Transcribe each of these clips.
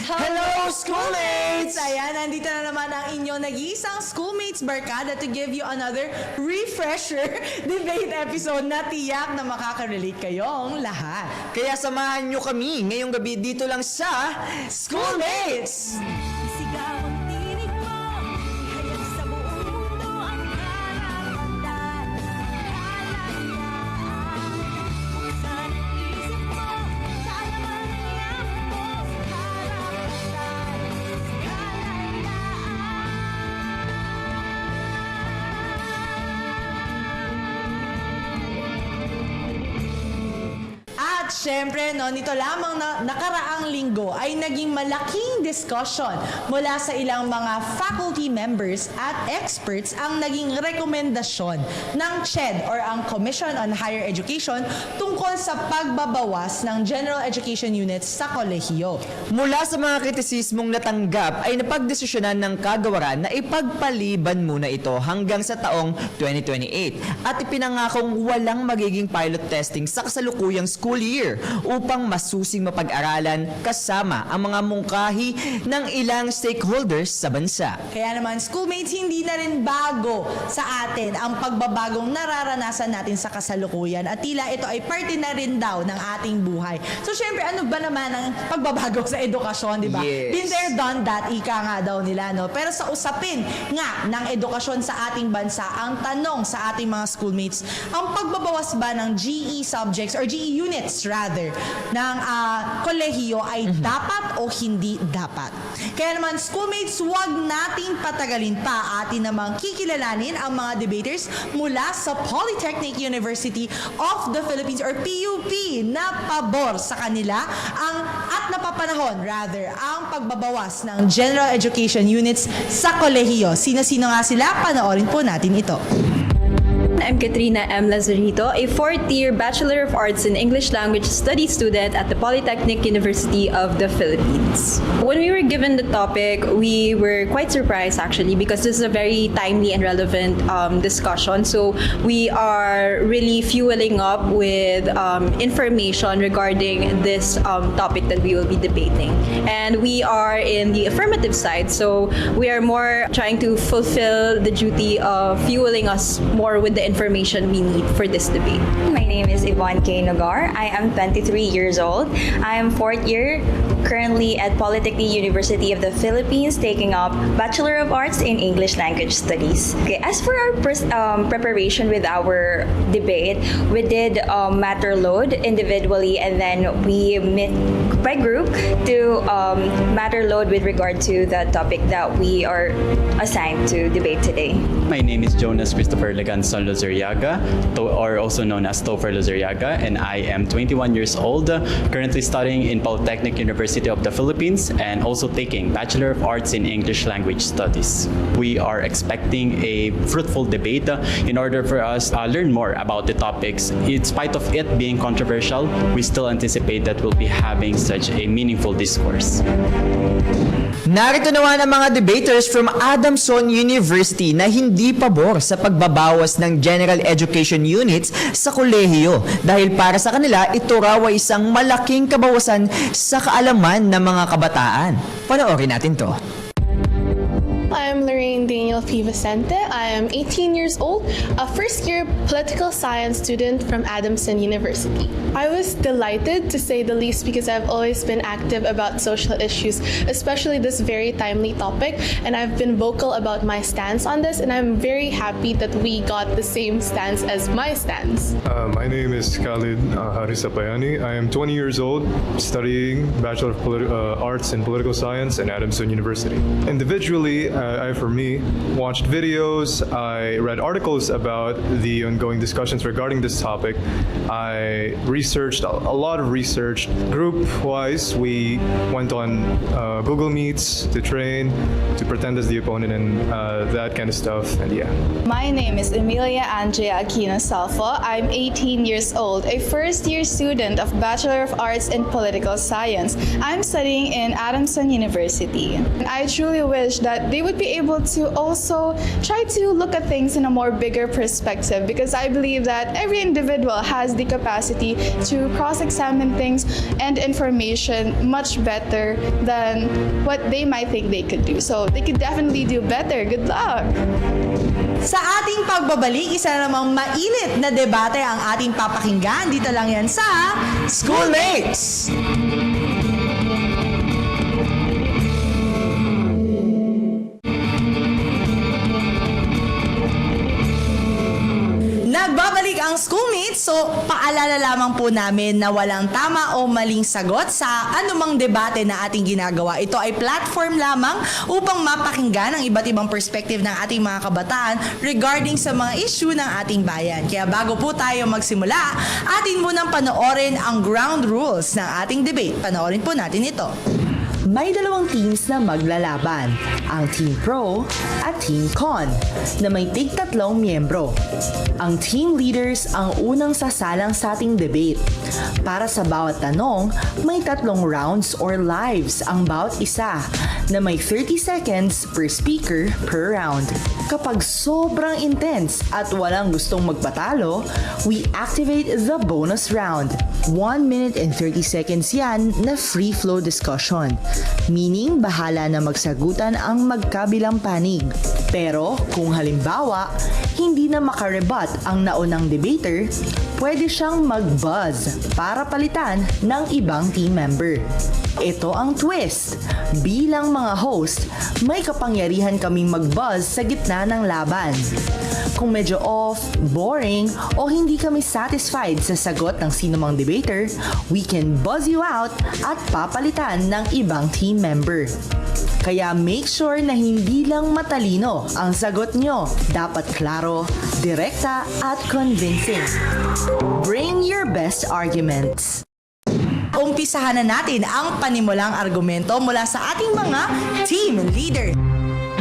Hello, Schoolmates! Ayan, nandito na naman ang inyong nag-iisang Schoolmates Barkada to give you another refresher debate episode na tiyak na makaka-relate kayong lahat. Kaya samahan nyo kami ngayong gabi dito lang sa Schoolmates! Sigaw ang tinig mo, hayag sa buong mundo ang karapatan. Kalayaan, buksan ang isip mo, kaalaman ang iyong karapatan. At syempre, no, nito lamang na nakaraang linggo ay naging malaking discussion mula sa ilang mga faculty members at experts ang naging rekomendasyon ng CHED or ang Commission on Higher Education tungkol sa pagbabawas ng general education units sa kolehiyo. Mula sa mga kritisismong natanggap ay napagdesisyonan ng kagawaran na ipagpaliban muna ito hanggang sa taong 2028 at ipinangakong walang magiging pilot testing sa kasalukuyang school year upang masusing mapag-aralan kasama ang mga mungkahi ng ilang stakeholders sa bansa. Kaya naman, Schoolmates, hindi na rin bago sa atin ang pagbabagong nararanasan natin sa kasalukuyan at tila ito ay parte na rin daw ng ating buhay. So syempre, ano ba naman ang pagbabago sa edukasyon, di ba? Yes. Been there, done that, ika nga daw nila, no? Pero sa usapin nga ng edukasyon sa ating bansa, ang tanong sa ating mga schoolmates, ang pagbabawas ba ng GE subjects or GE units rather ng kolehiyo ay dapat o hindi dapat? Kaya naman, schoolmates, huwag nating patagalin pa. Atin namang kikilalanin ang mga debaters mula sa Polytechnic University of the Philippines or PUP na pabor sa kanila at napapanahon rather ang pagbabawas ng general education units sa kolehiyo. Sino-sino nga sila? Panoorin po natin ito. I'm Katrina M. Lazarito, a fourth-year Bachelor of Arts in English Language Studies student at the Polytechnic University of the Philippines. When we were given the topic, we were quite surprised actually because this is a very timely and relevant discussion. So we are really fueling up with information regarding this topic that we will be debating. And we are in the affirmative side, so we are more trying to fulfill the duty of fueling us more with the information we need for this debate. My name is Yvonne K. Nogar. I am 23 years old. I am fourth year, currently at Polytechnic University of the Philippines, taking up Bachelor of Arts in English Language Studies. Okay, as for our preparation with our debate, we did matter load individually, and then we met by group to matter load with regard to the topic that we are assigned to debate today. My name is Jonas Christopher Leganson Lozuriaga, or also known as Topher Lozuriaga, and I am 21 years old, currently studying in Polytechnic University of the Philippines and also taking Bachelor of Arts in English Language Studies. We are expecting a fruitful debate in order for us to learn more about the topics. In spite of it being controversial, we still anticipate that we'll be having such a meaningful discourse. Narito naman ang mga debaters from Adamson University na hindi pabor sa pagbabawas ng general education units sa kolehiyo dahil para sa kanila ito raw ay isang malaking kabawasan sa kaalaman ng mga kabataan. Panoorin natin to. I'm Lorraine Daniel P. Vicente. I am 18 years old, a first-year political science student from Adamson University. I was delighted, to say the least, because I've always been active about social issues, especially this very timely topic, and I've been vocal about my stance on this, and I'm very happy that we got the same stance as my stance. My name is Khalid Harisapayani. I am 20 years old, studying Bachelor of Arts in Political Science at Adamson University. Individually, I, for me, watched videos, I read articles about the ongoing discussions regarding this topic. I researched a lot of research. Group-wise, we went on Google Meets to train, to pretend as the opponent and that kind of stuff, and yeah. My name is Emilia Andrea Aquino Salfo. I'm 18 years old, a first-year student of Bachelor of Arts in Political Science. I'm studying in Adamson University. I truly wish that they would be able to also try to look at things in a more bigger perspective, because I believe that every individual has the capacity to cross-examine things and information much better than what they might think they could do. So they could definitely do better. Good luck! Sa ating pagbabalik, isa na namang mainit na debate ang ating papakinggan. Dito lang yan sa Schoolmates! Nagbabalik ang Schoolmates, so paalala lamang po namin na walang tama o maling sagot sa anumang debate na ating ginagawa. Ito ay platform lamang upang mapakinggan ang iba't ibang perspective ng ating mga kabataan regarding sa mga issue ng ating bayan. Kaya bago po tayo magsimula, atin munang panoorin ang ground rules ng ating debate. Panoorin po natin ito. May dalawang teams na maglalaban, ang Team Pro at Team Con, na may tig-3 miyembro. Ang team leaders ang unang sasalang sa ating debate. Para sa bawat tanong, may 3 rounds or lives ang bawat isa, na may 30 seconds per speaker per round. Kapag sobrang intense at walang gustong magpatalo, we activate the bonus round. 1 minute and 30 seconds yan na free flow discussion. Meaning, bahala na magsagutan ang magkabilang panig. Pero kung halimbawa, hindi na makarebat ang naunang debater, pwede siyang mag-buzz para palitan ng ibang team member. Ito ang twist. Bilang mga host, may kapangyarihan kaming mag-buzz sa gitna ng laban. Kung medyo off, boring, o hindi kami satisfied sa sagot ng sinumang debater, we can buzz you out at papalitan ng ibang team member. Kaya make sure na hindi lang matalino ang sagot nyo. Dapat klaro, direkta at convincing. Bring your best arguments. Umpisahan na natin ang panimulang argumento mula sa ating mga team leader.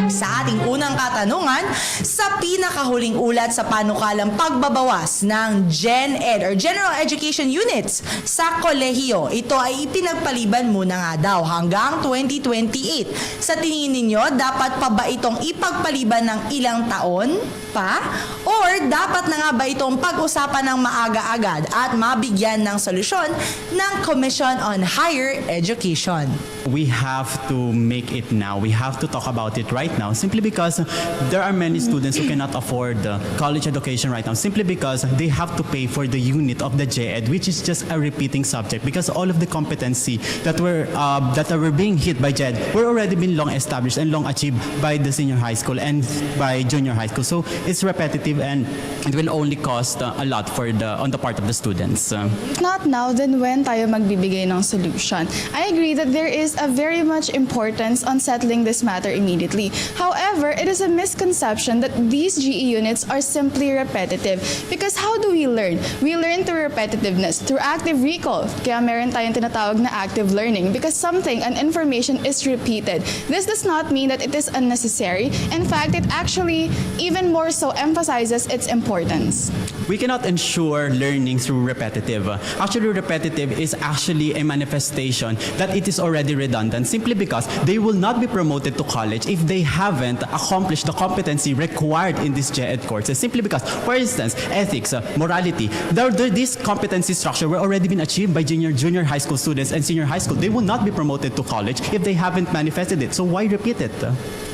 Sa ating unang katanungan, sa pinakahuling ulat sa panukalang pagbabawas ng Gen Ed or General Education Units sa kolehiyo, ito ay ipinagpaliban muna nga daw hanggang 2028. Sa tingin ninyo, dapat pa ba itong ipagpaliban ng ilang taon pa? Or dapat na nga ba itong pag-usapan ng maaga-agad at mabigyan ng solusyon ng Commission on Higher Education? We have to make it now. We have to talk about it right now, simply because there are many students who cannot afford college education right now, simply because they have to pay for the unit of the GED, which is just a repeating subject, because all of the competency that were being hit by GED were already been long established and long achieved by the senior high school and by junior high school. So it's repetitive and it will only cost a lot on the part of the students. If not now, then when tayo magbibigay ng solution? I agree that there is a very much importance on settling this matter immediately. However, it is a misconception that these GE units are simply repetitive. Because how do we learn? We learn through repetitiveness, through active recall. Kaya meron tayong tinatawag na active learning, because an information is repeated. This does not mean that it is unnecessary. In fact, it actually even more so emphasizes its importance. We cannot ensure learning through repetitive. Actually, repetitive is actually a manifestation that it is already redundant, simply because they will not be promoted to college if they haven't accomplished the competency required in this GED courses. Simply because, for instance, ethics, morality, this competency structure were already been achieved by junior high school students and senior high school. They will not be promoted to college if they haven't manifested it. So why repeat it?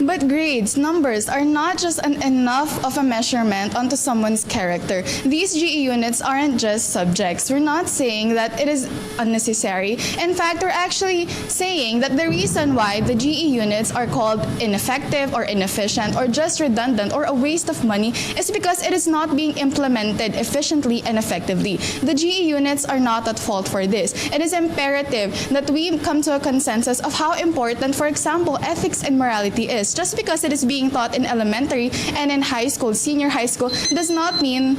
But grades, numbers are not just enough of a measurement onto someone's character. These GE units aren't just subjects. We're not saying that it is unnecessary. In fact, we're actually saying that the reason why the GE units are called ineffective or inefficient or just redundant or a waste of money is because it is not being implemented efficiently and effectively. The GE units are not at fault for this. It is imperative that we come to a consensus of how important, for example, ethics and morality is. Just because it is being taught in elementary and in high school, senior high school, does not mean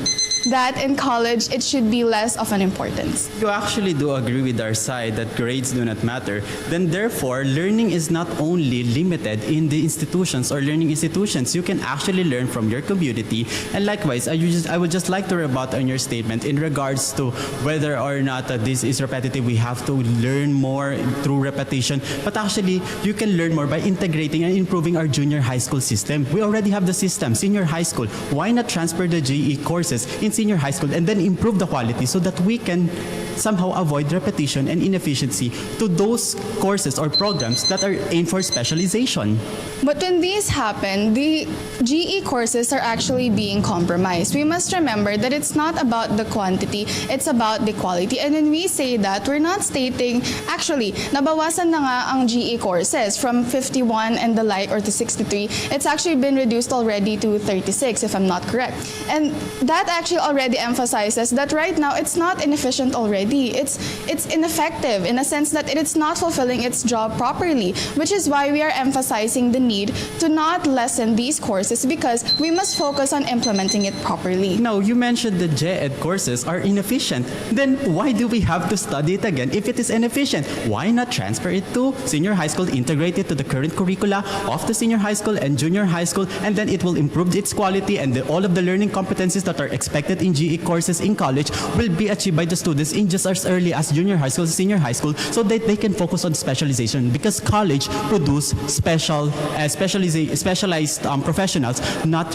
that in college it should be less of an importance. You actually do agree with our side that grades do not matter, then therefore learning is not only limited in the institutions or learning institutions. You can actually learn from your community. And likewise, I would just like to rebut on your statement in regards to whether or not this is repetitive. We have to learn more through repetition. But actually, you can learn more by integrating and improving our junior high school system. We already have the system, senior high school. Why not transfer the GE courses in senior high school and then improve the quality so that we can somehow avoid repetition and inefficiency to those courses or programs that are aimed for specialization? But when these happen, the GE courses are actually being compromised. We must remember that it's not about the quantity, it's about the quality. And when we say that, we're not stating, actually, nabawasan na nga ang GE courses from 51 and the like, or to 63. It's actually been reduced already to 36, if I'm not correct. And that actually already emphasizes that right now, it's not inefficient already. It's ineffective in a sense that it's not fulfilling its job properly, which is why we are emphasizing the need to not lessen these courses because we must focus on implementing it properly. Now, you mentioned the GED courses are inefficient. Then why do we have to study it again if it is inefficient? Why not transfer it to senior high school, integrate it to the current curricula of the senior high school and junior high school, and then it will improve its quality and all of the learning competencies that are expected in GE courses in college will be achieved by the students in just as early as junior high school, senior high school, so that they can focus on specialization because college produce specialized professionals, not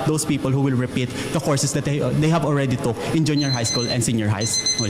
those people who will repeat the courses that they have already took in junior high school and senior high school.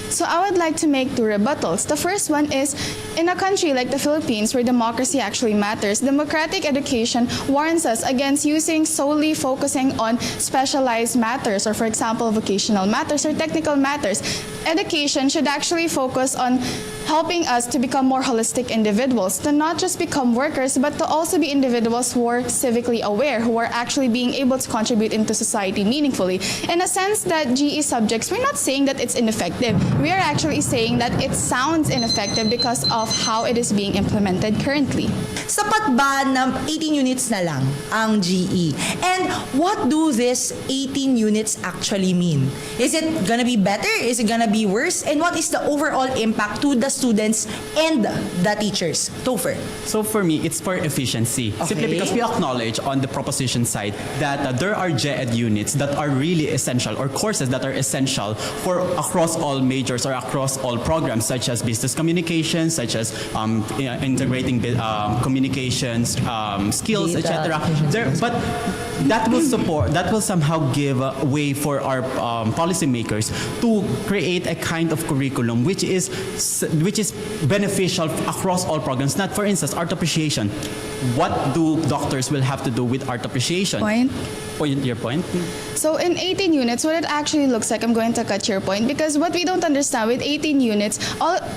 So I would like to make two rebuttals. The first one is, in a country like the Philippines where democracy actually matters, democratic education warns us against solely focusing on specialized matters or, for example, vocational matters or technical matters. Education should actually focus on helping us to become more holistic individuals, to not just become workers, but to also be individuals who are civically aware, who are actually being able to contribute into society meaningfully. In a sense that GE subjects, we're not saying that it's ineffective. We are actually saying that it sounds ineffective because of how it is being implemented currently. Sapat ba na 18 units na lang ang GE? And what do these 18 units actually mean? Is it gonna be better? Is it gonna be worse? And what is the overall impact to the students and the teachers? Topher. So for me, it's for efficiency. Simply because we acknowledge on the proposition side that there are GED units that are really essential or courses that are essential for across all majors or across all programs such as business communications, such as integrating communications, skills, etc. But that will somehow give way for our policymakers to create a kind of curriculum which is beneficial across all programs. Not, for instance, art appreciation. What do doctors will have to do with art appreciation? Your point? So in 18 units, what it actually looks like, I'm going to cut your point, because what we don't understand with 18 units,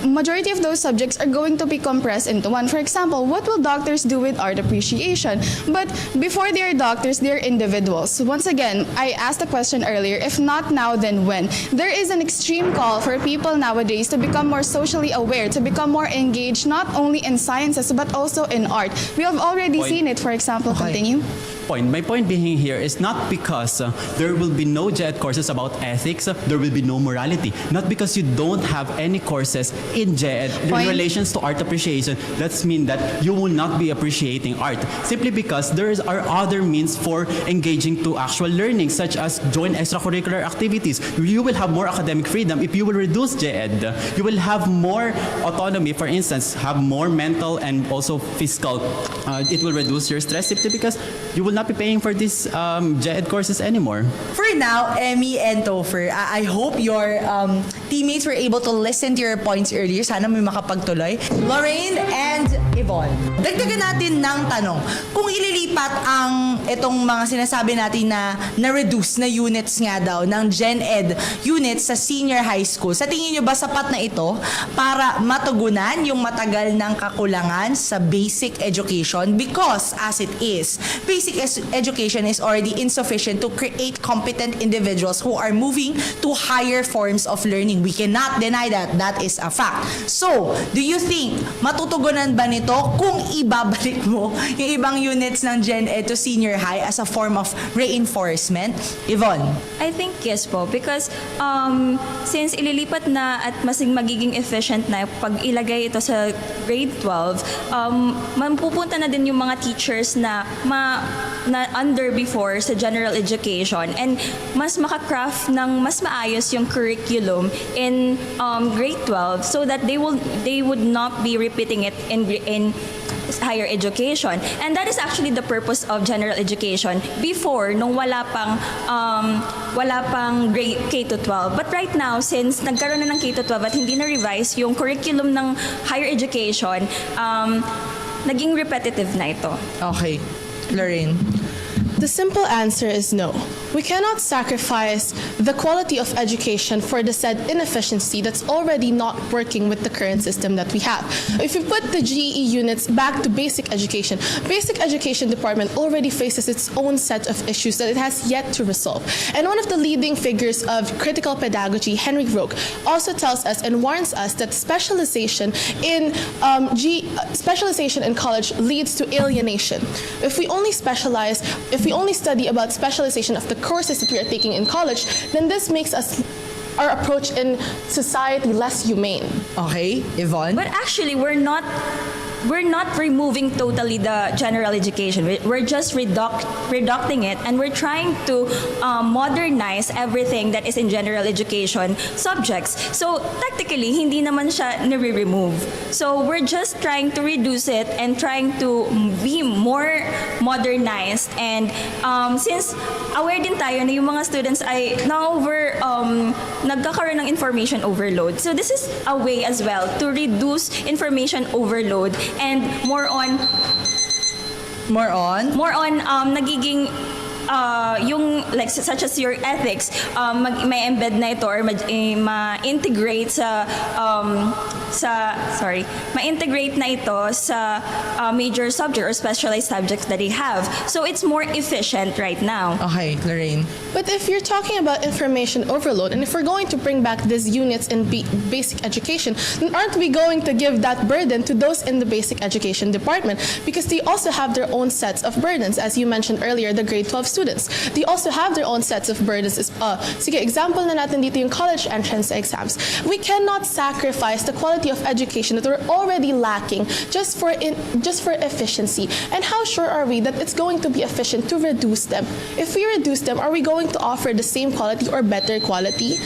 majority of those subjects are going to be compressed into one. For example, what will doctors do with art appreciation? But before they are doctors, they are individuals. Once again, I asked the question earlier, if not now, then when? There is an extreme call for people nowadays to become more socially aware, to become more engaged, not only in sciences, but also in art. We have already seen it, for example. Continue. My point being here is not because there will be no GED courses about ethics, there will be no morality. Not because you don't have any courses in GED in relations to art appreciation, that's mean that you will not be appreciating art. Simply because there are other means for engaging to actual learning, such as join extracurricular activities. You will have more academic freedom if you will reduce GED. You will have more autonomy, for instance, have more mental and also physical. It will reduce your stress simply because you will not be paying for these GED courses anymore. For now, Emmy and Topher, I hope your teammates were able to listen to your points earlier. Sana may makapagtuloy. Lorraine and Yvonne, dagdagan natin ng tanong. Kung ililipat ang itong mga sinasabi natin na reduce na units nga daw ng Gen Ed units sa senior high school, sa tingin nyo ba sapat na ito para matugunan yung matagal ng kakulangan sa basic education? Because as it is, basic education is already insufficient to create competent individuals who are moving to higher forms of learning. We cannot deny that. That is a fact. So, do you think matutugunan ba nito kung ibabalik mo yung ibang units ng Gen Ed to senior high as a form of reinforcement? Yvonne? I think yes po because since ililipat na at mas magiging efficient na pag ilagay ito sa grade 12, mapupunta na din yung mga teachers na under before sa general education and mas makakraft ng mas maayos yung curriculum in grade 12 so that they would not be repeating it in higher education. And that is actually the purpose of general education before nung wala pang grade K to 12. But right now, since nagkaroon na ng K to 12 at hindi na-revise yung curriculum ng higher education, naging repetitive na ito. Okay. Lorraine? The simple answer is no. We cannot sacrifice the quality of education for the said inefficiency that's already not working with the current system that we have. If we put the GE units back to basic education department already faces its own set of issues that it has yet to resolve. And one of the leading figures of critical pedagogy, Henry Roque, also tells us and warns us that specialization in college leads to alienation. If we only study about specialization of the courses that we are taking in college, then this makes our approach in society less humane. Okay, Yvonne? But actually, we're not removing totally the general education. We're just reducting it, and we're trying to modernize everything that is in general education subjects. So technically, hindi naman siya nire-remove. So we're just trying to reduce it and trying to be more modernized. And since aware din tayo na yung mga students ay nagkakaroon ng information overload. So this is a way as well to reduce information overload and more on nagiging yung like such as your ethics may embed na ito or ma-integrate ma-integrate na ito sa major subject or specialized subjects that they have. So it's more efficient right now. Okay, Lorraine. But if you're talking about information overload, and if we're going to bring back these units in basic education, then aren't we going to give that burden to those in the basic education department? Because they also have their own sets of burdens. As you mentioned earlier, the grade 12 students, they also have their own sets of burdens. Sige, example na natin dito yung college entrance exams. We cannot sacrifice the quality of education that we're already lacking just for efficiency. And how sure are we that it's going to be efficient to reduce them? If we reduce them, are we going to offer the same quality or better quality?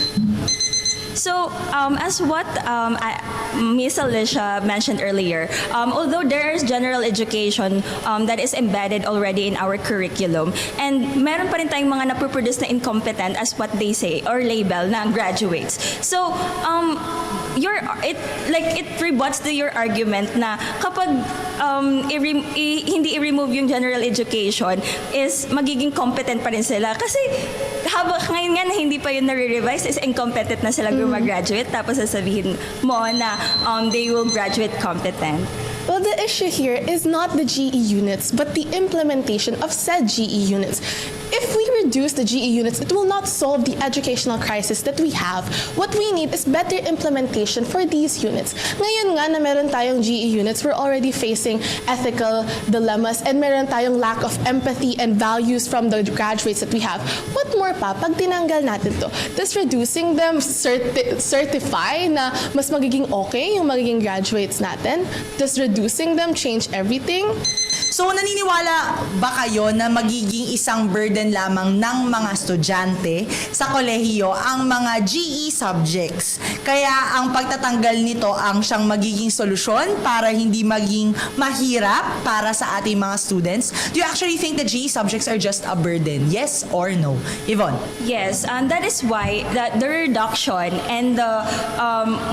So, as what Ms. Alicia mentioned earlier, although there is general education that is embedded already in our curriculum, and meron pa rin tayong mga napoproduce na incompetent as what they say or label na graduates. So, it rebuts to your argument na kapag hindi i-remove yung general education is magiging competent pa rin sila kasi ngayon nga na hindi pa yun nare-revise is incompetent na sila gumagraduate tapos sasabihin mo na they will graduate competent. Well, the issue here is not the GE units, but the implementation of said GE units. If we reduce the GE units, it will not solve the educational crisis that we have. What we need is better implementation for these units. Ngayon nga na meron tayong GE units, we're already facing ethical dilemmas and meron tayong lack of empathy and values from the graduates that we have. What more pa pag tinanggal natin to? Does reducing them certify na mas magiging okay yung magiging graduates natin? Does reducing them change everything? So, naniniwala ba kayo na magiging isang burden lamang ng mga estudyante sa kolehiyo ang mga GE subjects? Kaya ang pagtatanggal nito ang siyang magiging solusyon para hindi maging mahirap para sa ating mga students? Do you actually think the GE subjects are just a burden? Yes or no? Yvonne? Yes, and that is why the reduction and the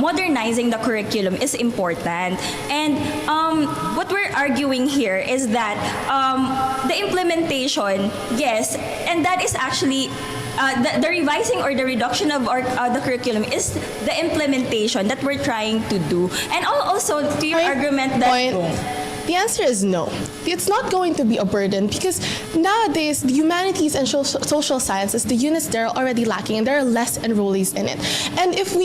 modernizing the curriculum is important. And what we're arguing here is that the implementation, yes, and that is actually the revising or the reduction of the curriculum is the implementation that we're trying to do. And also to your argument that The answer is no. It's not going to be a burden because nowadays the humanities and social sciences, the units, they're already lacking and there are less enrollees in it. And if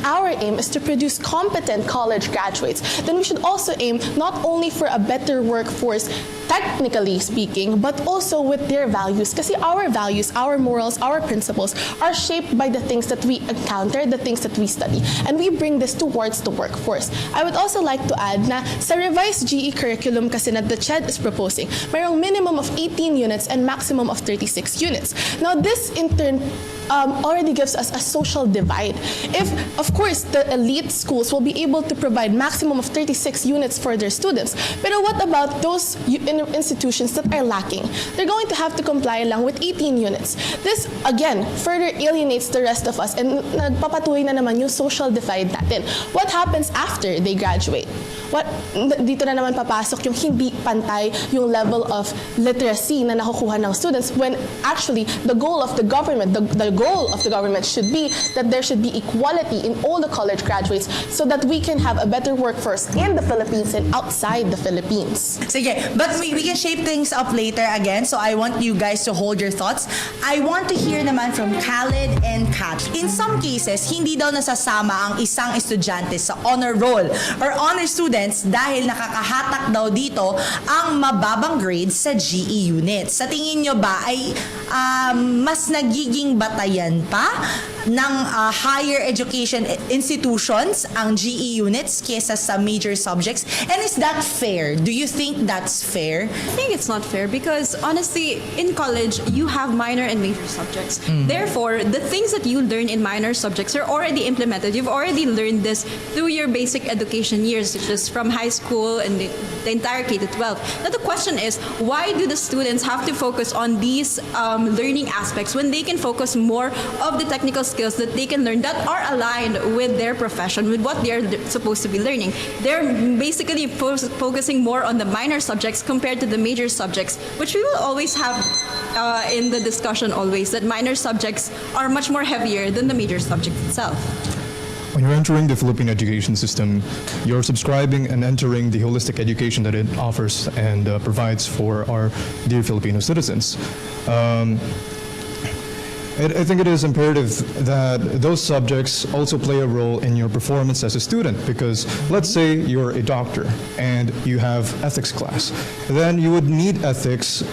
our aim is to produce competent college graduates, then we should also aim not only for a better workforce, technically speaking, but also with their values. Kasi our values, our morals, our principles are shaped by the things that we encounter, the things that we study. And we bring this towards the workforce. I would also like to add na sa revised GE curriculum kasi na the CHED is proposing, mayroong minimum of 18 units and maximum of 36 units. Now this in turn already gives us a social divide. If, of course, the elite schools will be able to provide maximum of 36 units for their students, pero what about those institutions that are lacking? They're going to have to comply lang with 18 units. This, again, further alienates the rest of us and nagpapatuloy na naman yung social divide natin. What happens after they graduate? Dito na naman papasok yung hindi pantay yung level of literacy na nakukuha ng students when actually the goal of the government, the goal of the government should be that there should be equality in all the college graduates so that we can have a better workforce in the Philippines and outside the Philippines. Sige, but we can shape things up later again, so I want you guys to hold your thoughts. I want to hear naman from Khalid and Kat. In some cases, hindi daw nasasama ang isang estudyante sa honor roll or honor students dahil nakakahatak daw dito ang mababang grades sa GE units. Sa tingin nyo ba ay mas nagiging batayan pa ng higher education institutions ang GE units kesa sa major subjects? And is that fair? Do you think that's fair? I think it's not fair because honestly, in college, you have minor and major subjects. Therefore, the things that you learn in minor subjects are already implemented. You've already learned this through your basic education years, such as from high school and the entire K-12. Now, the question is, why do the students have to focus on these learning aspects when they can focus more of the technical skills that they can learn that are aligned with their profession, with what they're supposed to be learning? They're basically focusing more on the minor subjects compared to the major subjects, which we will always have in the discussion always, that minor subjects are much more heavier than the major subject itself. When you're entering the Philippine education system, you're subscribing and entering the holistic education that it offers and provides for our dear Filipino citizens. I think it is imperative that those subjects also play a role in your performance as a student, because let's say you're a doctor and you have ethics class. Then you would need ethics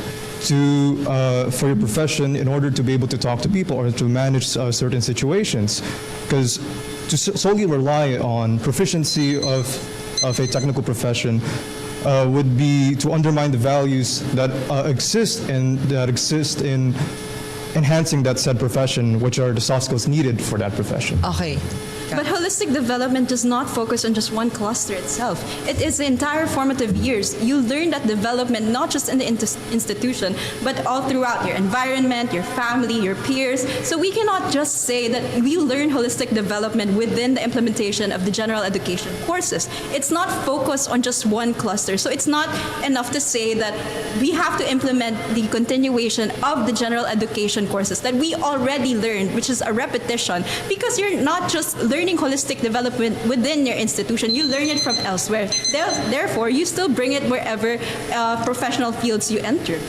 for your profession in order to be able to talk to people or to manage certain situations, because to solely rely on proficiency of a technical profession would be to undermine the values that exist in enhancing that said profession, which are the soft skills needed for that profession. Okay. But holistic development does not focus on just one cluster itself. It is the entire formative years. You learn that development not just in the institution, but all throughout your environment, your family, your peers. So we cannot just say that we learn holistic development within the implementation of the general education courses. It's not focused on just one cluster. So it's not enough to say that we have to implement the continuation of the general education courses that we already learned, which is a repetition, because you're not just learning holistic development within your institution, you learn it from elsewhere. Therefore, you still bring it wherever professional fields you enter.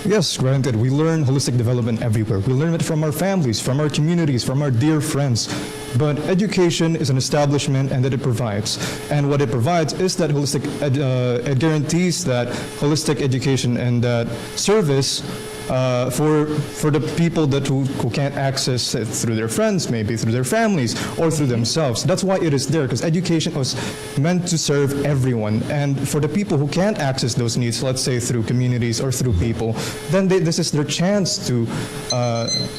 Yes, granted, we learn holistic development everywhere. We learn it from our families, from our communities, from our dear friends. But education is an establishment and that it provides. And what it provides is that holistic, it guarantees that holistic education and that service for the people who can't access it through their friends, maybe through their families or through themselves. That's why it is there, because education was meant to serve everyone. And for the people who can't access those needs, let's say through communities or through people, then this is their chance to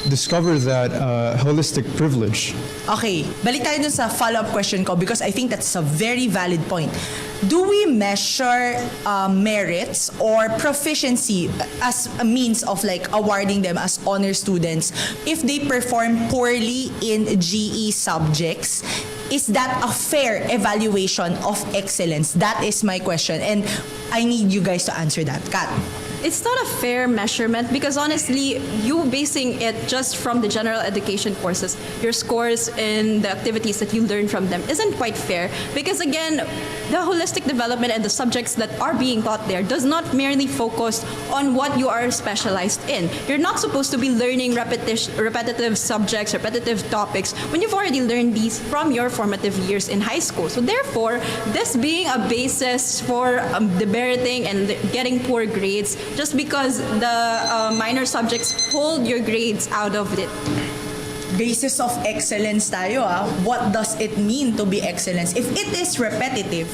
discover that holistic privilege. Okay, balik tayo dun sa follow-up question ko because I think that's a very valid point. Do we measure merits or proficiency as a means of like awarding them as honor students if they perform poorly in GE subjects? Is that a fair evaluation of excellence? That is my question, and I need you guys to answer that. Kat? It's not a fair measurement because honestly, you basing it just from the general education courses, your scores in the activities that you learn from them isn't quite fair because again, the holistic development and the subjects that are being taught there does not merely focus on what you are specialized in. You're not supposed to be learning repetitive subjects, repetitive topics when you've already learned these from your formative years in high school. So therefore, this being a basis for demerits and getting poor grades just because the minor subjects hold your grades out of it. Basis of excellence tayo What does it mean to be excellence? If it is repetitive,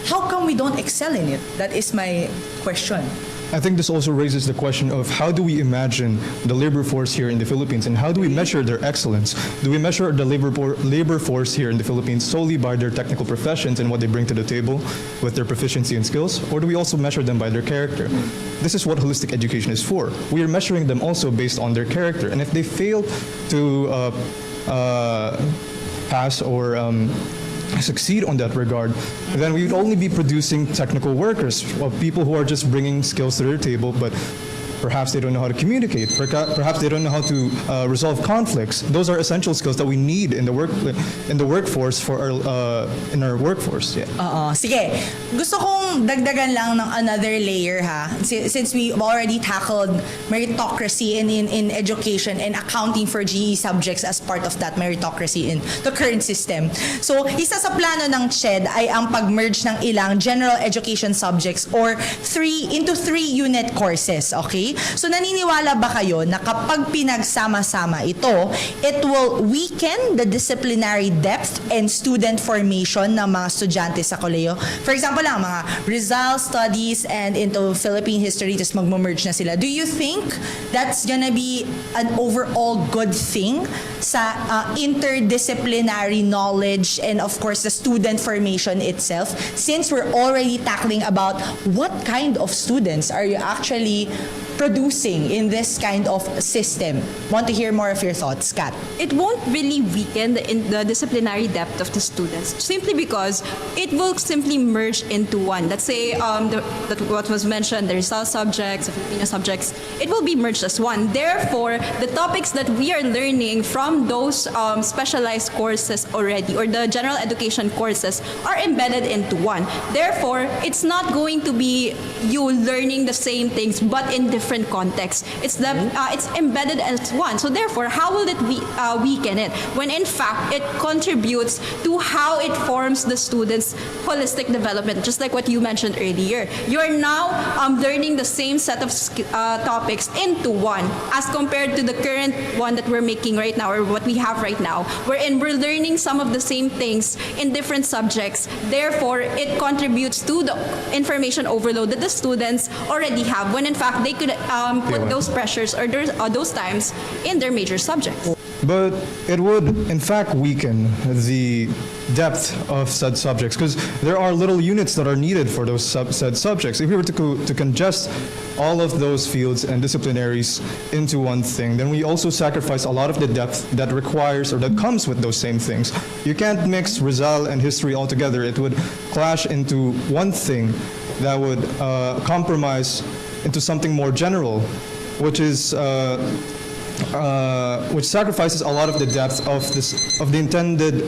how come we don't excel in it? That is my question. I think this also raises the question of how do we imagine the labor force here in the Philippines and how do we measure their excellence? Do we measure the labor force here in the Philippines solely by their technical professions and what they bring to the table with their proficiency and skills? Or do we also measure them by their character? This is what holistic education is for. We are measuring them also based on their character. And if they fail to pass or succeed on that regard, then we would only be producing technical workers, people who are just bringing skills to their table, but perhaps they don't know how to communicate. Perhaps they don't know how to resolve conflicts. Those are essential skills that we need in the workforce for in our workforce. Yeah. Sige, gusto kong dagdagan lang ng another layer since we already tackled meritocracy in education and accounting for GE subjects as part of that meritocracy in the current system. So, isa sa plano ng CHED ay ang pag-merge ng ilang general education subjects or into 3 unit courses, okay? So naniniwala ba kayo na kapag pinagsama-sama ito, it will weaken the disciplinary depth and student formation ng mga estudyante sa kolehiyo? For example lang, mga Rizal studies and into Philippine history, just magmo-merge na sila. Do you think that's gonna be an overall good thing sa interdisciplinary knowledge and of course the student formation itself, since we're already tackling about what kind of students are you actually producing in this kind of system? Want to hear more of your thoughts, Kat? It won't really weaken the disciplinary depth of the students simply because it will simply merge into one. Let's say what was mentioned, the Rizal subjects, the Filipino subjects, it will be merged as one. Therefore, the topics that we are learning from those specialized courses already or the general education courses are embedded into one. Therefore, it's not going to be you learning the same things but in different contexts. It's embedded as one. So therefore, how will it weaken it when in fact it contributes to how it forms the students' holistic development? Just like what you mentioned earlier, you are now learning the same set of topics into one as compared to the current one that we're making right now or what we have right now, wherein we're learning some of the same things in different subjects. Therefore, it contributes to the information overload that the students already have when in fact they could put those pressures or those times in their major subjects. But it would, in fact, weaken the depth of said subjects because there are little units that are needed for those said subjects. If we were to congest all of those fields and disciplinaries into one thing, then we also sacrifice a lot of the depth that requires or that comes with those same things. You can't mix Rizal and history all together. It would clash into one thing that would compromise into something more general, which is which sacrifices a lot of the depth of the intended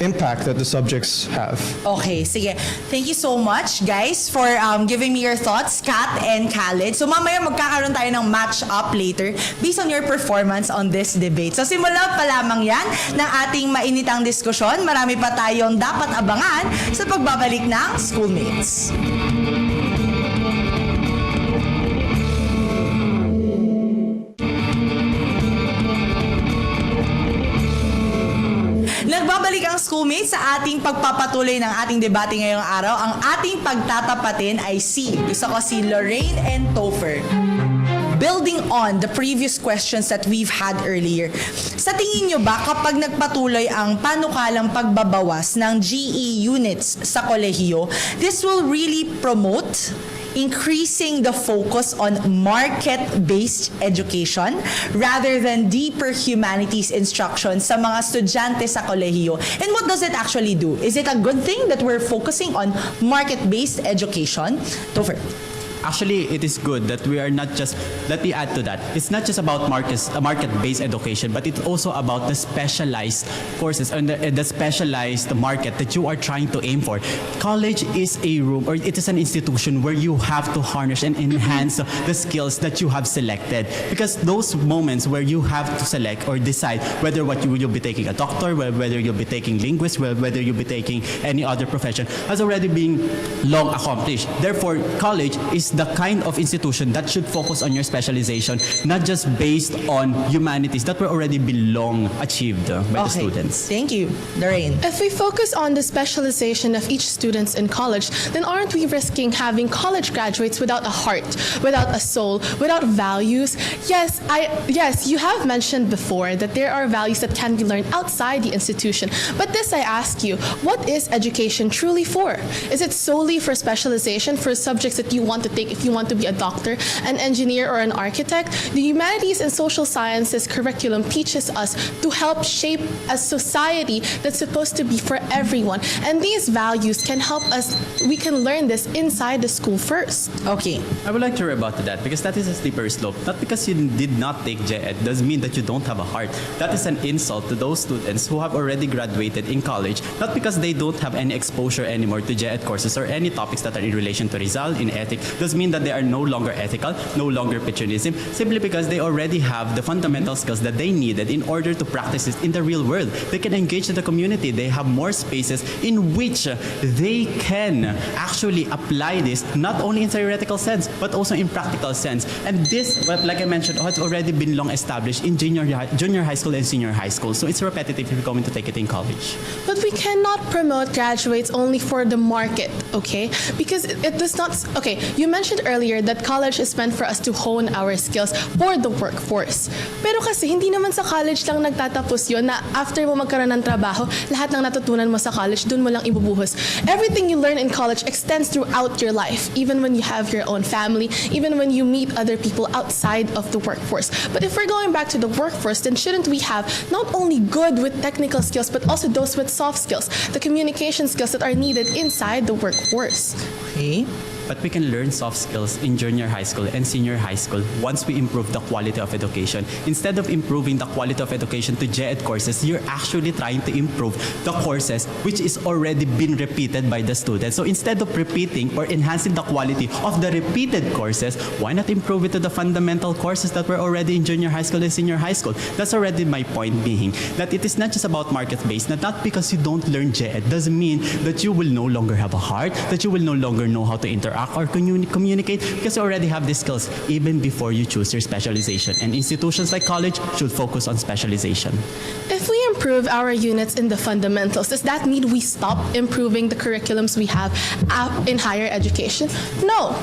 impact that the subjects have. Okay, sige. Thank you so much, guys, for giving me your thoughts, Kat and Khaled. So mamaya magkakaroon tayo ng match-up later based on your performance on this debate. So simula pa lamang yan ng ating mainitang diskusyon. Marami pa tayong dapat abangan sa pagbabalik ng Schoolmates. Nagbabalik ang Schoolmates sa ating pagpapatuloy ng ating debate ngayong araw. Ang ating pagtatapatin ay gusto ko si Lorraine and Topher. Building on the previous questions that we've had earlier, sa tingin nyo ba kapag nagpatuloy ang panukalang pagbabawas ng GE units sa kolehiyo, this will really promote increasing the focus on market-based education rather than deeper humanities instruction sa mga estudyante sa kolehiyo? And what does it actually do? Is it a good thing that we're focusing on market-based education? Topher. Actually, it is good that we are not just, let me add to that, it's not just about market-based education, but it's also about the specialized courses and the specialized market that you are trying to aim for. College is a room, or it is an institution where you have to harness and enhance the skills that you have selected. Because those moments where you have to select or decide whether you'll be taking a doctor, whether you'll be taking linguist, whether you'll be taking any other profession, has already been long accomplished. Therefore, college is the kind of institution that should focus on your specialization, not just based on humanities that were already been long achieved by the students. Thank you, Lorraine. If we focus on the specialization of each student in college, then aren't we risking having college graduates without a heart, without a soul, without values? Yes, you have mentioned before that there are values that can be learned outside the institution. But this, I ask you, what is education truly for? Is it solely for specialization, for subjects that you want to take if you want to be a doctor, an engineer, or an architect? The humanities and social sciences curriculum teaches us to help shape a society that's supposed to be for everyone. And these values can help us, we can learn this inside the school first. Okay. I would like to rebut to that because that is a slippery slope. Not because you did not take GED doesn't mean that you don't have a heart. That is an insult to those students who have already graduated in college, not because they don't have any exposure anymore to GED courses or any topics that are in relation to Rizal, in ethics, doesn't mean that they are no longer ethical, no longer patriotism, simply because they already have the fundamental skills that they needed in order to practice it in the real world. They can engage in the community. They have more spaces in which they can actually apply this, not only in theoretical sense, but also in practical sense. And this, like I mentioned, has already been long established in junior high school and senior high school. So it's repetitive if you're going to take it in college. But we cannot promote graduates only for the market, okay? Because it does not, okay, you mentioned earlier that college is meant for us to hone our skills for the workforce. Pero kasi hindi naman sa college lang nagtatapos yun na after mo magkaroon ng trabaho, lahat ng natutunan mo sa college, dun mo lang ibubuhos. Everything you learn in college extends throughout your life, even when you have your own family, even when you meet other people outside of the workforce. But if we're going back to the workforce, then shouldn't we have not only good with technical skills, but also those with soft skills, the communication skills that are needed inside the workforce? Okay. But we can learn soft skills in junior high school and senior high school once we improve the quality of education. Instead of improving the quality of education to GED courses, you're actually trying to improve the courses which is already been repeated by the students. So instead of repeating or enhancing the quality of the repeated courses, why not improve it to the fundamental courses that were already in junior high school and senior high school? That's already my point being that it is not just about market-based, not because you don't learn GED doesn't mean that you will no longer have a heart, that you will no longer know how to interact or communicate, because you already have these skills even before you choose your specialization. And institutions like college should focus on specialization. If we improve our units in the fundamentals, does that mean we stop improving the curriculums we have in higher education? No.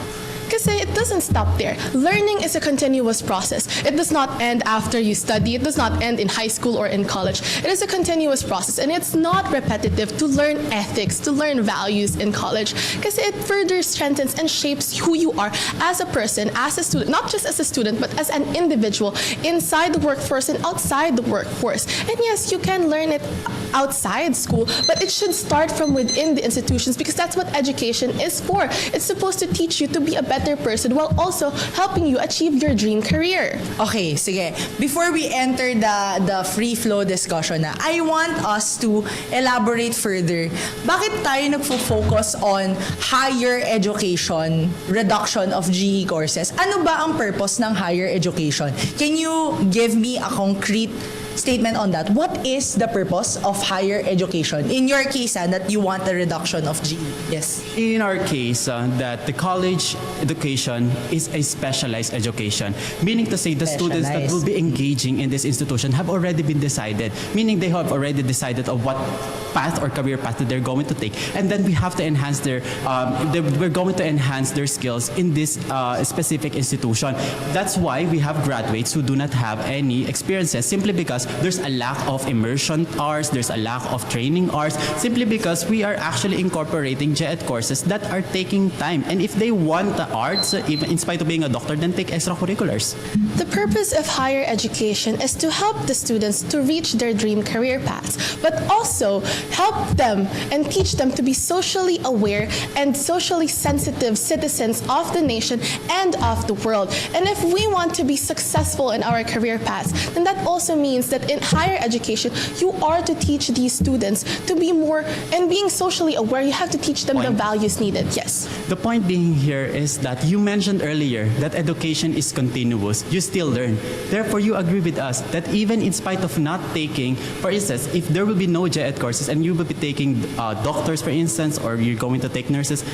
Kasi it doesn't stop there. Learning is a continuous process. It does not end after you study. It does not end in high school or in college. It is a continuous process, and it's not repetitive to learn ethics, to learn values in college. Kasi it further strengthens and shapes who you are as a person, as a student, not just as a student, but as an individual inside the workforce and outside the workforce. And yes, you can learn it outside school, but it should start from within the institutions because that's what education is for. It's supposed to teach you to be a better person while also helping you achieve your dream career. Okay, sige. Before we enter the free flow discussion na, I want us to elaborate further. Bakit tayo nagfo-focus on higher education, reduction of GE courses? Ano ba ang purpose ng higher education? Can you give me a concrete statement on that? What is the purpose of higher education? In your case, that you want a reduction of GE. Yes. In our case, that the college education is a specialized education, meaning to say the students that will be engaging in this institution have already been decided, meaning they have already decided of what path or career path that they're going to take, and then we have to enhance their, we're going to enhance their skills in this specific institution. That's why we have graduates who do not have any experiences, simply because there's a lack of immersion hours, there's a lack of training hours, simply because we are actually incorporating GED courses that are taking time. And if they want the arts, even in spite of being a doctor, then take extracurriculars. The purpose of higher education is to help the students to reach their dream career paths, but also help them and teach them to be socially aware and socially sensitive citizens of the nation and of the world. And if we want to be successful in our career paths, then that also means that in higher education, you are to teach these students to be more, and being socially aware, you have to teach them the values needed. Yes. The point being here is that you mentioned earlier that education is continuous. You still learn. Therefore, you agree with us that even in spite of not taking, for instance, if there will be no GED courses and you will be taking doctors, for instance, or you're going to take nurses,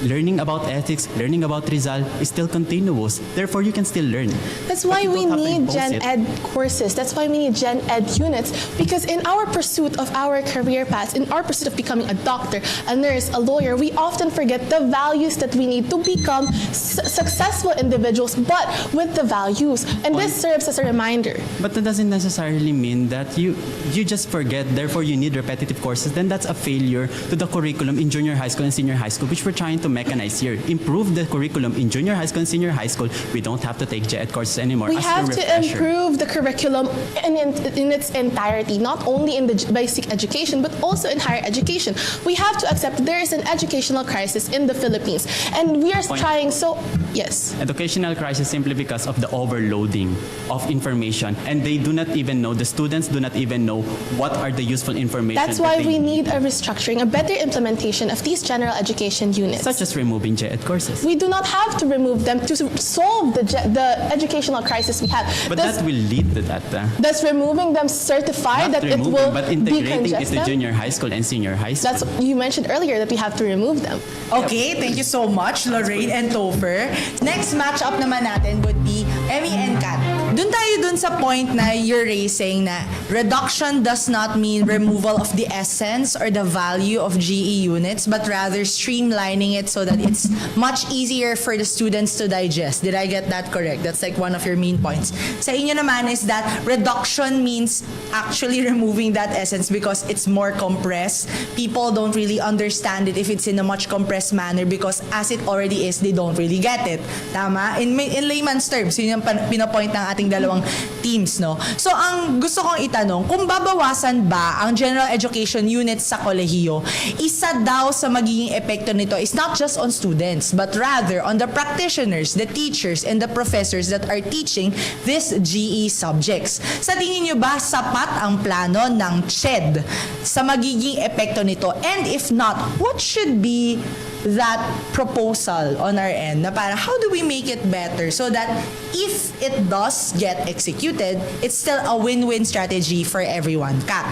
learning about ethics, learning about Rizal is still continuous. Therefore, you can still learn. That's why But we you don't have to need impose Gen it. Ed courses. That's why we need Gen Ed units. Because in our pursuit of our career paths, in our pursuit of becoming a doctor, a nurse, a lawyer, we often forget the values that we need to become successful individuals, but with the values. And this serves as a reminder. But that doesn't necessarily mean that you just forget, therefore you need repetitive courses. Then that's a failure to the curriculum in junior high school and senior high school, which we're trying to mechanize here. Improve the curriculum in junior high school and senior high school. We don't have to take GED courses anymore. We as have the to refresher. improve the curriculum in its entirety, not only in the basic education, but also in higher education. We have to accept there is an educational crisis in the Philippines, and we are trying so. Yes. Educational crisis simply because of the overloading of information, and they do not even know, the students do not even know what are the useful information. That's that why they we need a restructuring, a better implementation of these general education units. such as removing GED courses. We do not have to remove them to solve the educational crisis we have. But Does, that will lead to that. does removing them certify Not that it removing, will but integrating it decongest to them? junior high school and senior high school. That's you mentioned earlier that we have to remove them. Okay, thank you so much, Lorraine and Topher. Next matchup naman natin would be Emmy and Kat. Dun tayo dun sa point na you're raising na reduction does not mean removal of the essence or the value of GE units, but rather streamlining it so that it's much easier for the students to digest. Did I get that correct? That's like one of your main points. Sa inyo naman is that reduction means actually removing that essence because it's more compressed. People don't really understand it if it's in a much compressed manner because as it already is, they don't really get it. Tama? In layman's terms, yun yung pinapoint ng ating dalawang teams, no? So, ang gusto kong itanong, kung babawasan ba ang general education units sa kolehiyo, isa daw sa magiging epekto nito is not just on students, but rather on the practitioners, the teachers, and the professors that are teaching these GE subjects. Sa tingin nyo ba, sapat ang plano ng CHED sa magiging epekto nito? And if not, what should be that proposal on our end na para how do we make it better so that if it does get executed, it's still a win-win strategy for everyone? Kat?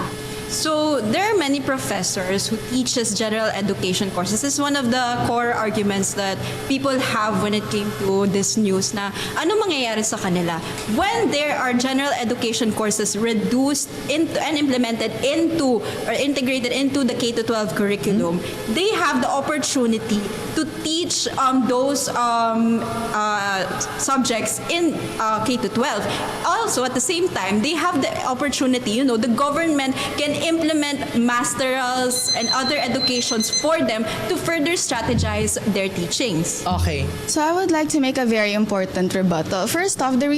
So there are many professors who teaches general education courses. This is one of the core arguments that people have when it came to this news na ano mangyayari sa kanila when there are general education courses reduced into and implemented into or integrated into the K-12 curriculum. They have the opportunity to teach those subjects in K-12. Also, at the same time, they have the opportunity, the government can implement masterals and other educations for them to further strategize their teachings. Okay. So I would like to make a very important rebuttal. First off, the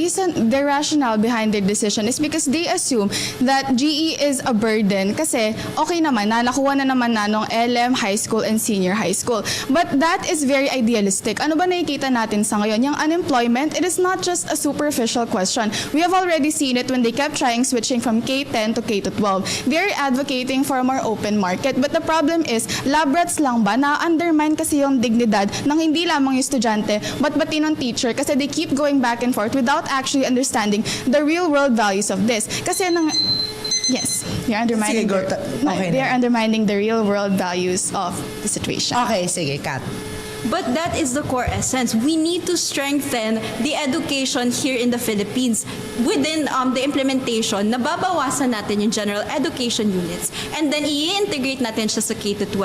rationale behind their decision is because they assume that GE is a burden kasi okay naman, nakuha na naman na nung LM, high school, and senior high school. But that is very idealistic. Ano ba nakikita natin sa ngayon? Yung unemployment, it is not just a superficial question. We have already seen it when they kept trying switching from K-10 to K-12. They're advocating for a more open market. But the problem is, lab rats lang ba? Na-undermine kasi yung dignidad ng hindi lamang yung estudyante, but pati ng teacher kasi they keep going back and forth without actually understanding the real-world values of this. Kasi yes, they're undermining, Sige, go. Okay they're na. undermining the real-world values of the situation. Okay, sige, Kat. But that is the core essence. We need to strengthen the education here in the Philippines. Within the implementation, nababawasan natin yung general education units and then i-integrate natin siya sa K-12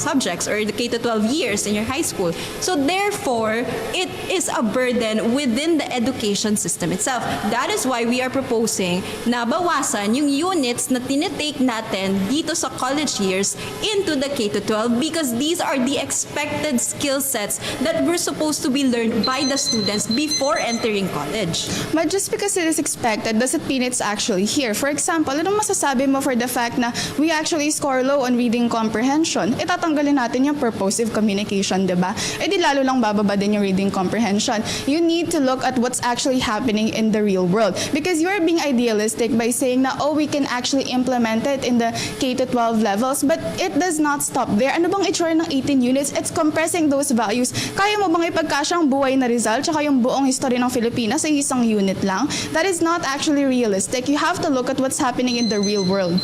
subjects or the K-12 years in your high school. So therefore, it is a burden within the education system itself. That is why we are proposing na bawasan yung units na tinitake natin dito sa college years into the K-12 because these are the expected and skill sets that were supposed to be learned by the students before entering college. But just because it is expected doesn't mean it's actually here. For example, anong masasabi mo for the fact na we actually score low on reading comprehension? Itatanggalin natin yung purposive communication, di ba? E di lalo lang bababa din yung reading comprehension. You need to look at what's actually happening in the real world. Because you're being idealistic by saying na, oh, we can actually implement it in the K-12 levels, but it does not stop there. Ano bang itsura ng 18 units? It's compressing those values. Kaya mo bang ipagkasya ang buhay na Rizal tsaka yung buong history ng Pilipinas sa isang unit lang? That is not actually realistic. You have to look at what's happening in the real world.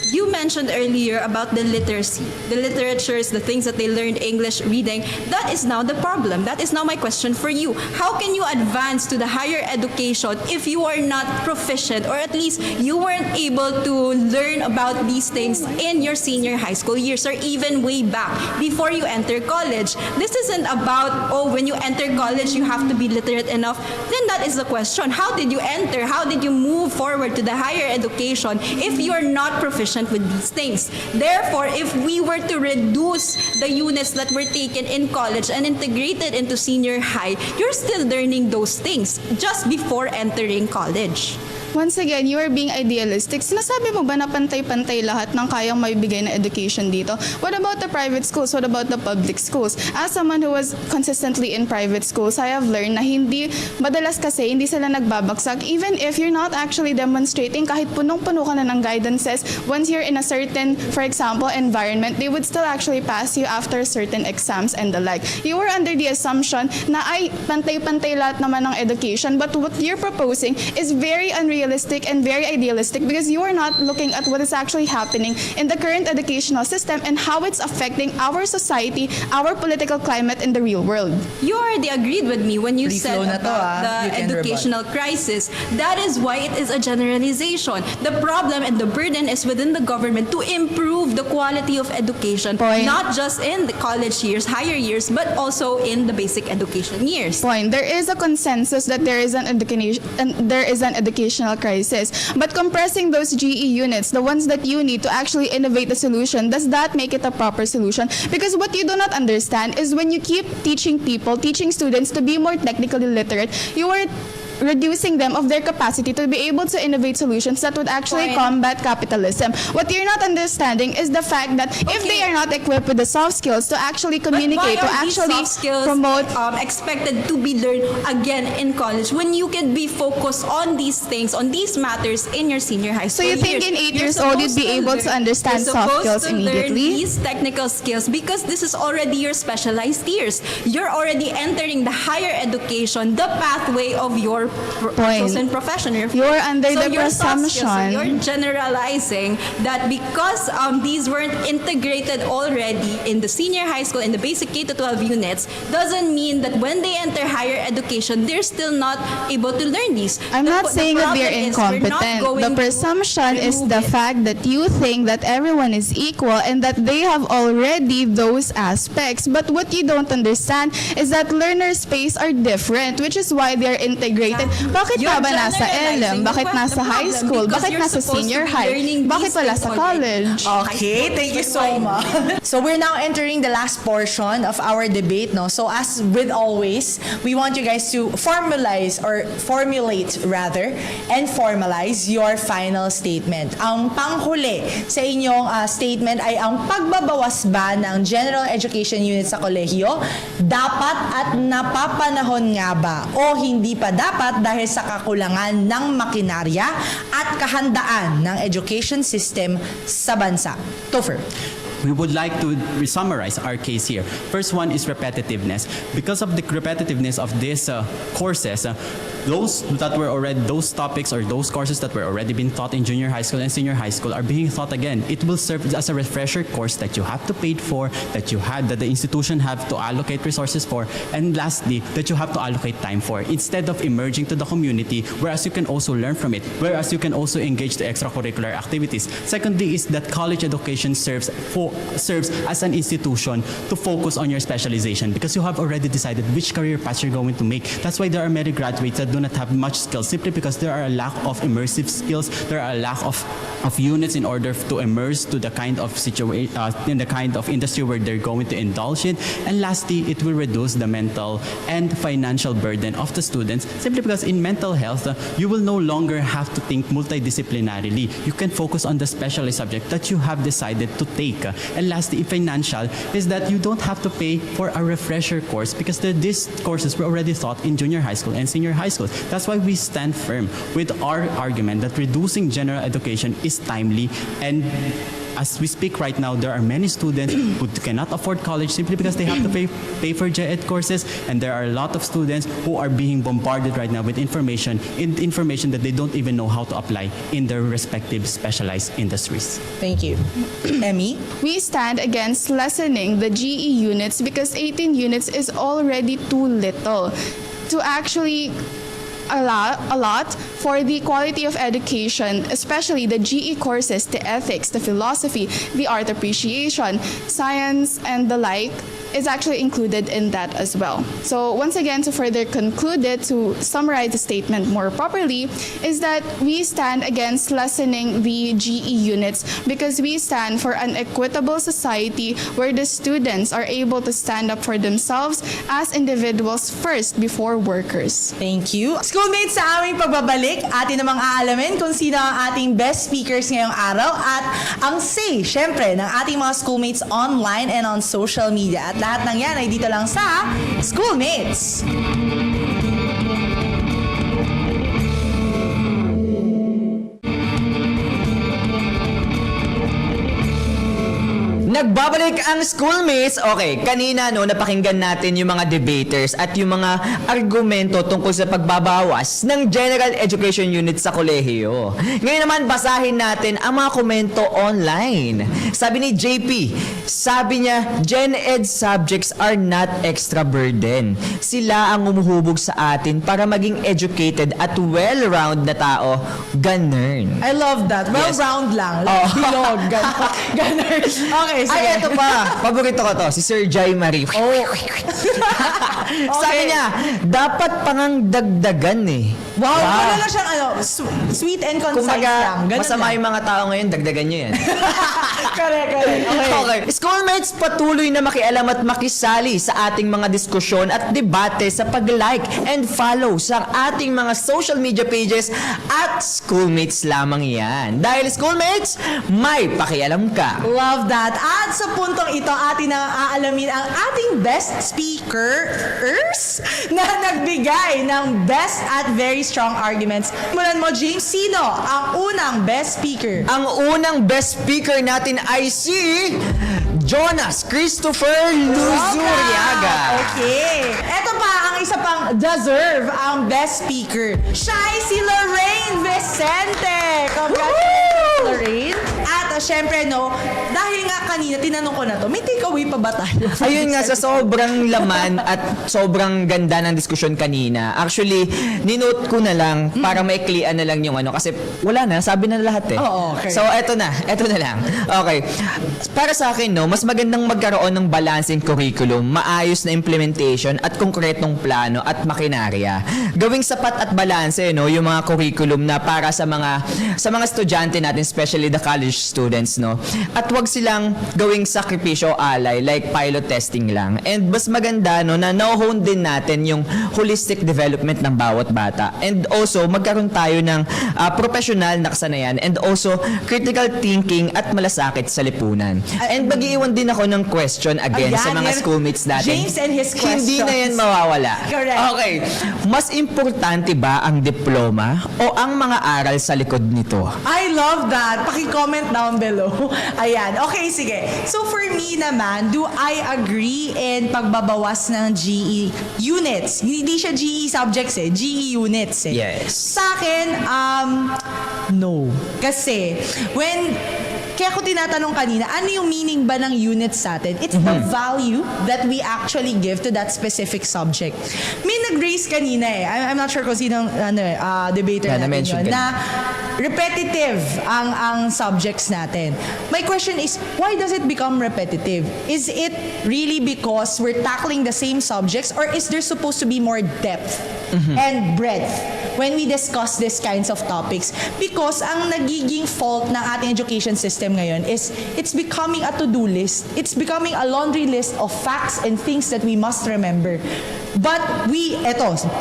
You mentioned earlier about the literacy, the literatures, the things that they learned, English, reading. That is now the problem. That is now my question for you. How can you advance to the higher education if you are not proficient, or at least you weren't able to learn about these things in your senior high school years, or even way back before you enter college? This isn't about, oh, when you enter college, you have to be literate enough. Then that is the question. How did you enter? How did you move forward to the higher education if you're not proficient with these things? Therefore, if we were to reduce the units that were taken in college and integrated into senior high, you're still learning those things just before entering college. Once again, you are being idealistic. Sinasabi mo ba na pantay-pantay lahat ng kayang maibigay na education dito? What about the private schools? What about the public schools? As someone who was consistently in private schools, I have learned na madalas kasi hindi sila nagbabagsak. Even if you're not actually demonstrating, kahit punong-puno ka na ng guidances, once you're in a certain, for example, environment, they would still actually pass you after certain exams and the like. You were under the assumption na ay, pantay-pantay lahat naman ng education, but what you're proposing is very unrealistic and very idealistic because you are not looking at what is actually happening in the current educational system and how it's affecting our society, our political climate in the real world. You already agreed with me when you Free said flow na to, about ah. You the can educational crisis. That is why it is a generalization. The problem and the burden is within the government to improve the quality of education, Point. not just in the college years, higher years, but also in the basic education years. Point. There is a consensus that there is an educational crisis, but compressing those GE units, the ones that you need to actually innovate the solution, does that make it a proper solution? Because what you do not understand is when you keep teaching students to be more technically literate, you are reducing them of their capacity to be able to innovate solutions that would actually Point. combat capitalism. What you're not understanding is the fact that if they are not equipped with the soft skills to actually communicate, to But why are these actually soft skills promote expected to be learned again in college when you can be focused on these things, on these matters in your senior high So school you think years? in 8 You're years old you'd be supposed able to understand you're soft supposed skills to learn immediately? these technical skills because this is already your specialized years. You're already entering the higher education, the pathway of your Point. chosen profession. You're under the your soft skills, so presumption. you're generalizing that because these weren't integrated already in the senior high school, in the basic K-12 units, doesn't mean that when they enter higher education, they're still not able to learn these. I'm not saying that they're problem is we're not incompetent. going The to presumption is the remove it. fact that you think that everyone is equal and that they have already those aspects. But what you don't understand is that learners' space are different, which is why they're integrated. Bakit You're ka ba nasa generalizing LM? Bakit the nasa high problem school? because Bakit you're nasa supposed to senior be high? learning Bakit these wala things sa already. college? Okay, thank you so much. So we're now entering the last portion of our debate, no? So as with always, we want you guys to formulate and formalize your final statement. Ang panghuli sa inyong statement ay ang pagbabawas ba ng general education unit sa kolehiyo dapat at napapanahon nga ba o hindi pa dapat dahil sa kakulangan ng makinarya at kahandaan ng education system sa bansa. Topher. We would like to summarize our case here. First one is repetitiveness. Because of the repetitiveness of these courses, those topics or those courses that were already been taught in junior high school and senior high school are being taught again. It will serve as a refresher course that you have to pay for, that the institution have to allocate resources for, and lastly, that you have to allocate time for, instead of emerging to the community, whereas you can also learn from it, whereas you can also engage the extracurricular activities. Secondly is that college education serves as an institution to focus on your specialization because you have already decided which career path you're going to make. That's why there are many graduates that do do not have much skills simply because there are a lack of immersive skills. There are a lack of units in order to immerse to the kind of situation in the kind of industry where they're going to indulge in. And lastly, it will reduce the mental and financial burden of the students simply because in mental health, you will no longer have to think multidisciplinarily. You can focus on the specialized subject that you have decided to take. And lastly, in financial, is that you don't have to pay for a refresher course because these courses were already taught in junior high school and senior high school. That's why we stand firm with our argument that reducing general education is timely. And as we speak right now, there are many students who cannot afford college simply because they have to pay for GED courses, and there are a lot of students who are being bombarded right now with information that they don't even know how to apply in their respective specialized industries. Thank you. Emmy? We stand against lessening the GE units because 18 units is already too little to actually a lot for the quality of education, especially the GE courses, the ethics, the philosophy, the art appreciation, science, and the like is actually included in that as well. So once again, to further conclude it, to summarize the statement more properly, is that we stand against lessening the GE units because we stand for an equitable society where the students are able to stand up for themselves as individuals first before workers. Thank you. Schoolmates, sa aming pagbabalik, atin namang aalamin kung sino ang ating best speakers ngayong araw at ang say, syempre, ng ating mga schoolmates online and on social media. At lahat ng yan ay dito lang sa Schoolmates. Nagbabalik ang Schoolmates. Okay, kanina napakinggan natin yung mga debaters at yung mga argumento tungkol sa pagbabawas ng General Education Unit sa kolehiyo. Ngayon naman, basahin natin ang mga komento online. Sabi ni JP, sabi niya, Gen Ed subjects are not extra burden. Sila ang umuhubog sa atin para maging educated at well-round na tao. Ganun. I love that. Well-round lang. Like, bilog. Ganun. Okay, sige. Ay, ito pa. Paborito ko to. Si Sir Jai Marie. Oh. Sabi niya, dapat pangang dagdagan eh. Wow, ano lang siyang sweet and concise lang. Ganun masama lang. yung mga tao ngayon, dagdagan nyo yan. Correct. Okay. Schoolmates, patuloy na makialam at makisali sa ating mga diskusyon at debate sa pag-like and follow sa ating mga social media pages at Schoolmates lamang yan. Dahil Schoolmates, may pakialam ka. Love that. At sa puntong ito, atin na aalamin ang ating best speakers na nagbigay ng best at very strong arguments. Mulan mo, James, sino ang unang best speaker? Ang unang best speaker natin ay si Jonas Christopher Luzuriaga. Okay. Ito pa ang isa pang deserve ang best speaker. Siya ay si Lorraine Vicente. Congratulations, Lorraine. At syempre, dahil nga kanina tinanong ko na to, may takeaway pa ba tayo? Ayun nga, sa sobrang laman at sobrang ganda ng diskusyon kanina, actually, ninote ko na lang para maiklian na lang yung kasi wala na, sabi na lahat eh. Oo, okay. So, eto na lang. Okay. Para sa akin, mas magandang magkaroon ng balancing curriculum, maayos na implementation at konkretong plano at makinarya. Gawing sapat at balanse, yung mga curriculum na para sa mga estudyante natin, especially the college students, At wag silang gawing sakripisyo alay like pilot testing lang. And mas maganda na na-hone din natin yung holistic development ng bawat bata. And also magkaroon tayo ng professional na kasanayan and also critical thinking at malasakit sa lipunan. And mag-iiwan din ako ng question again sa mga schoolmates natin. James and his questions. Hindi na yan mawawala. Correct. Okay. Mas importante ba ang diploma o ang mga aral sa likod nito? I love that. Paki-comment down below. Ayan. Okay, sige. So for me naman, do I agree in pagbabawas ng GE units? Hindi siya GE subjects GE units Yes. Sa akin, no. Kasi, when Kaya ako tinatanong kanina, ano yung meaning ba ng units sa atin? It's the value that we actually give to that specific subject. May nag-raise kanina I'm not sure kung sinong debater natin na-mention yun, kanina. na repetitive ang subjects natin. My question is, why does it become repetitive? Is it really because we're tackling the same subjects, or is there supposed to be more depth and breadth when we discuss these kinds of topics? Because ang nagiging fault ng ating education system ngayon is it's becoming a to-do list. It's becoming a laundry list of facts and things that we must remember. But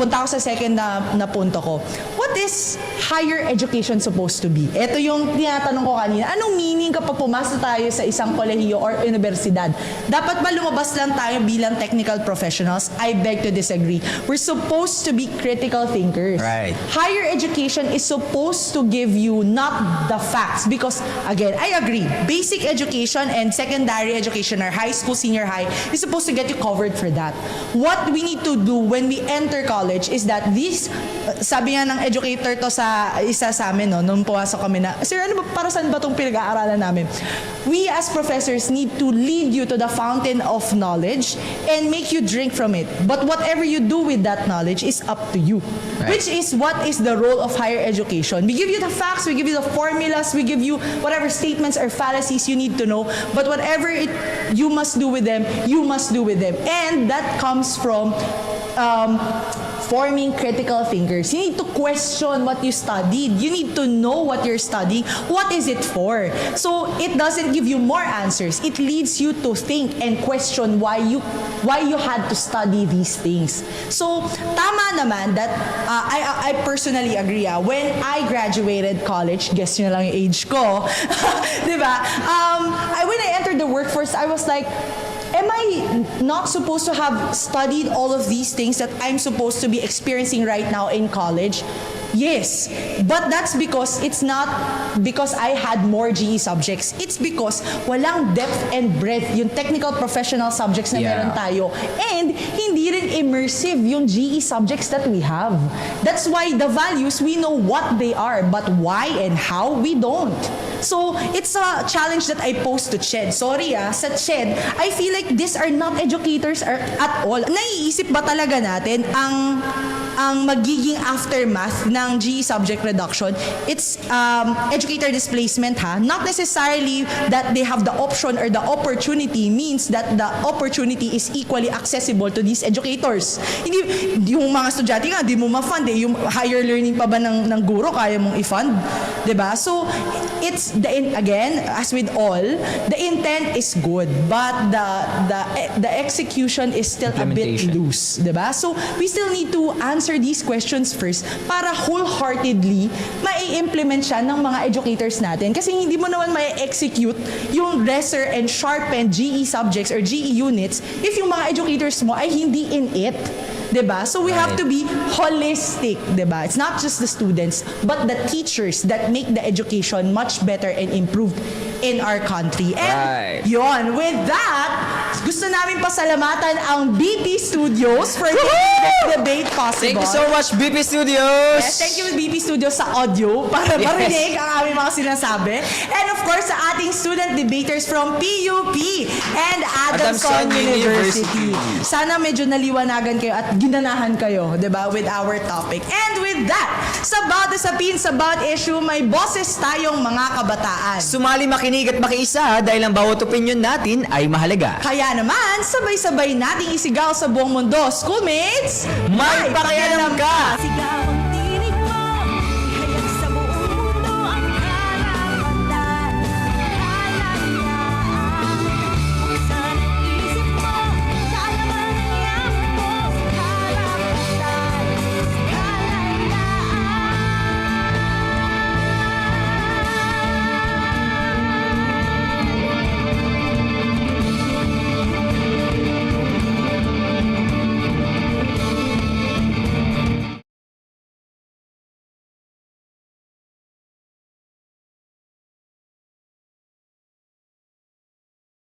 punta ako sa second na punto ko. What is higher education supposed to be? Ito yung tinatanong ko kanina. Anong meaning kapag pumasa tayo sa isang kolehiyo or universidad? Dapat ba lumabas lang tayo bilang technical professionals? I beg to disagree. We're supposed to be critical thinkers. Right. Higher education is supposed to give you not the facts, because again, I agree. Basic education and secondary education or high school, senior high is supposed to get you covered for that. What we need to do when we enter college is that this, sabi nga ng educator to sa isa sa amin, nung pumasok kami na, sir, ano ba, para saan ba itong pinag-aaralan namin? We as professors need to lead you to the fountain of knowledge and make you drink from it. But whatever you do with that knowledge is up to you. Right. Which is what is the role of higher education. We give you the facts, we give you the formulas, we give you whatever statements or fallacies you need to know, but whatever you must do with them, you must do with them. And that comes from forming critical thinkers. You need to question what you studied. You need to know what you're studying. What is it for? So it doesn't give you more answers. It leads you to think and question why you had to study these things. So tama naman that I personally agree. When I graduated college, guess nyo lang yung age ko, di ba? When I entered the workforce, I was like, am I not supposed to have studied all of these things that I'm supposed to be experiencing right now in college? Yes, but that's because it's not because I had more GE subjects. It's because walang depth and breadth yung technical professional subjects na meron tayo. And hindi rin immersive yung GE subjects that we have. That's why the values, we know what they are, but why and how, we don't. So, it's a challenge that I pose to CHED. Sorry sa CHED, I feel like these are not educators at all. Naiisip ba talaga natin ang magiging aftermath ng GE subject reduction? It's educator displacement, not necessarily that they have the option or the opportunity means that the opportunity is equally accessible to these educators. Hindi yung mga estudyante nga, di mo ma-fund yung higher learning pa ba ng guro kaya mong i-fund, 'di ba? So it's again, as with all, the intent is good, but the execution is still a bit loose, 'di ba? So we still need to answer these questions first para wholeheartedly mai-implement siya ng mga educators natin. Kasi hindi mo naman mai-execute yung lesser and sharpened GE subjects or GE units if yung mga educators mo ay hindi in it. Diba? So we have to be holistic, diba? It's not just the students, but the teachers that make the education much better and improved in our country. And yon, with that, gusto namin pasalamatan ang BP Studios for making this debate possible. Thank you so much, BP Studios! Yes, thank you BP Studios sa audio para marinig ang aming mga sinasabi. And of course, sa ating student debaters from PUP and Adamson University. Sana medyo naliwanagan kayo at ginanahan kayo, diba, with our topic. And with that, sa bawat usapin, sa bawat issue, may boses tayong mga kabataan. Sumali, makinig at makiisa dahil ang bawat opinion natin ay mahalaga. Kaya naman, sabay-sabay nating isigaw sa buong mundo. Schoolmates, May pakialam ka! Sigaw ang